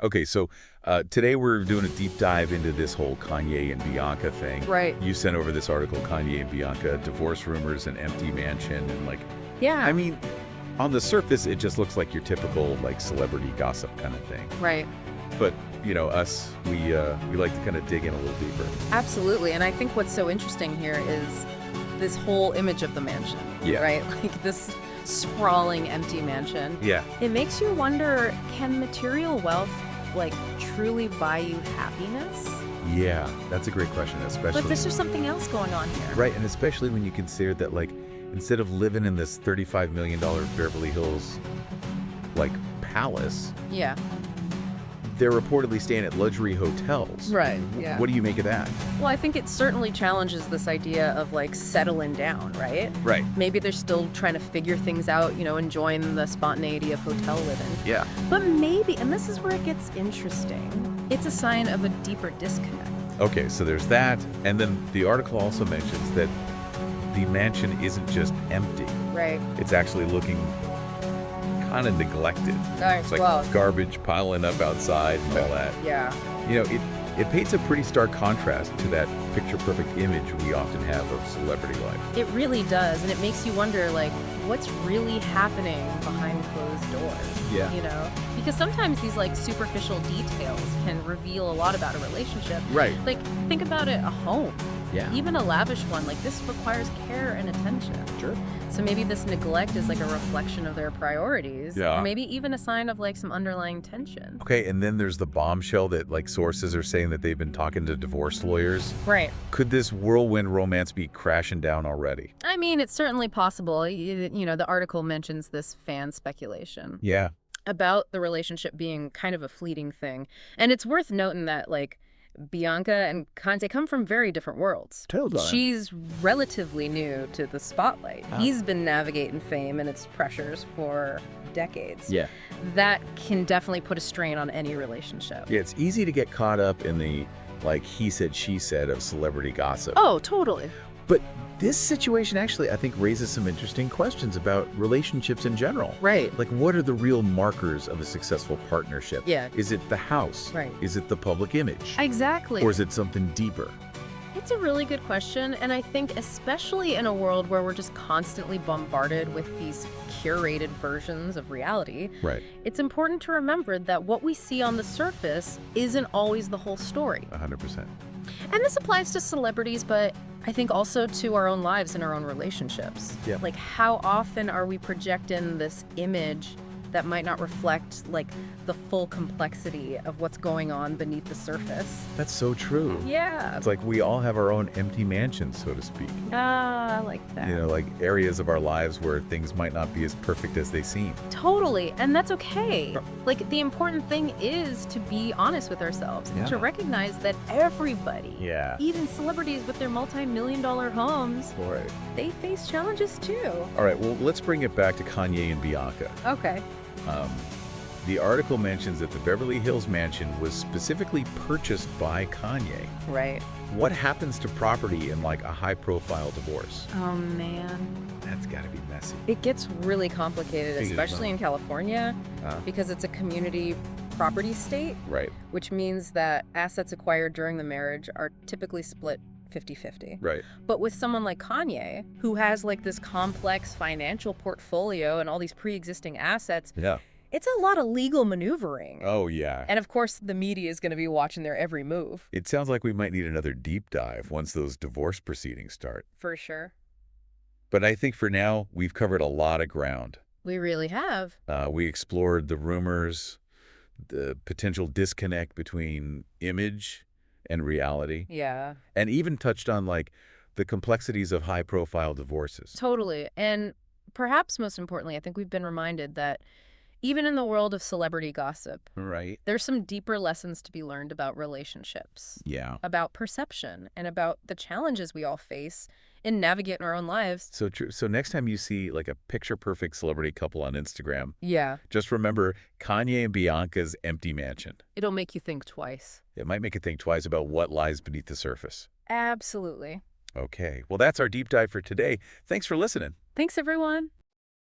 Okay, so today we're doing a deep dive into this whole Kanye and Bianca thing. Right. You sent over this article, Kanye and Bianca, divorce rumors and empty mansion, and Yeah. I mean, on the surface, it just looks like your typical celebrity gossip kind of thing. Right. But us, we like to kind of dig in a little deeper. Absolutely. And I think what's so interesting here is this whole image of the mansion. Yeah. Right? Like this sprawling, empty mansion. Yeah. It makes you wonder, can material wealth truly buy you happiness? Yeah, that's a great question, especially. But there's just something else going on here. Right, and especially when you consider that instead of living in this $35 million Beverly Hills palace, Yeah. they're reportedly staying at luxury hotels. Right. Yeah. What do you make of that? Well, I think it certainly challenges this idea of settling down, right? Right. Maybe they're still trying to figure things out, enjoying the spontaneity of hotel living. Yeah. But maybe, and this is where it gets interesting, it's a sign of a deeper disconnect. Okay, so there's that, and then the article also mentions that the mansion isn't just empty. Right. It's actually looking kind of neglected. It's well, garbage piling up outside and all that. yeah. It paints a pretty stark contrast to that picture-perfect image we often have of celebrity life. It really does, and it makes you wonder, what's really happening behind closed doors? Yeah. Because sometimes these, superficial details can reveal a lot about a relationship. Right. Think about it, a home. Yeah. Even a lavish one, this requires care and attention. Sure. So maybe this neglect is a reflection of their priorities. Yeah. Or maybe even a sign of some underlying tension. Okay, and then there's the bombshell that sources are saying that they've been talking to divorce lawyers. Right. Could this whirlwind romance be crashing down already? I mean, it's certainly possible. The article mentions this fan speculation. Yeah. About the relationship being kind of a fleeting thing. And it's worth noting that, Bianca and Kanye come from very different worlds. Totally. She's relatively new to the spotlight. He's been navigating fame and its pressures for decades. Yeah. That can definitely put a strain on any relationship. Yeah, it's easy to get caught up in the he said, she said of celebrity gossip. Oh, totally. But this situation actually, I think, raises some interesting questions about relationships in general. Right. What are the real markers of a successful partnership? Yeah. Is it the house? Right. Is it the public image? Exactly. Or is it something deeper? It's a really good question, and I think especially in a world where we're just constantly bombarded with these curated versions of reality, Right. it's important to remember that what we see on the surface isn't always the whole story. 100%. And this applies to celebrities, but I think also to our own lives and our own relationships. Yeah. How often are we projecting this image that might not reflect the full complexity of what's going on beneath the surface? That's so true. Yeah. It's we all have our own empty mansions, so to speak. Ah, I like that. Areas of our lives where things might not be as perfect as they seem. Totally, and that's okay. The important thing is to be honest with ourselves and to recognize that everybody, even celebrities with their multi-million-dollar homes, Right. they face challenges too. All right, well, let's bring it back to Kanye and Bianca. Okay. The article mentions that the Beverly Hills mansion was specifically purchased by Kanye. Right. What happens to property in a high-profile divorce? Oh, man. That's got to be messy. It gets really complicated, Figures especially out. in California, Uh, because it's a community property state, Right, which means that assets acquired during the marriage are typically split 50-50. right. But with someone like Kanye, who has this complex financial portfolio and all these pre-existing assets, Yeah. it's a lot of legal maneuvering. Oh, yeah. And of course, the media is going to be watching their every move. It sounds like we might need another deep dive once those divorce proceedings start. For sure. But I think for now, we've covered a lot of ground. We really have. We explored the rumors, the potential disconnect between image and reality, Yeah. and even touched on the complexities of high-profile divorces. Totally. And perhaps most importantly, I think we've been reminded that even in the world of celebrity gossip, Right. there's some deeper lessons to be learned about relationships, Yeah. about perception, and about the challenges we all face in navigating our own lives. So true. So next time you see a picture-perfect celebrity couple on Instagram, Yeah. just remember Kanye and Bianca's empty mansion. It'll make you think twice. It might make you think twice about what lies beneath the surface. Absolutely. Okay. Well, that's our deep dive for today. Thanks for listening. Thanks, everyone.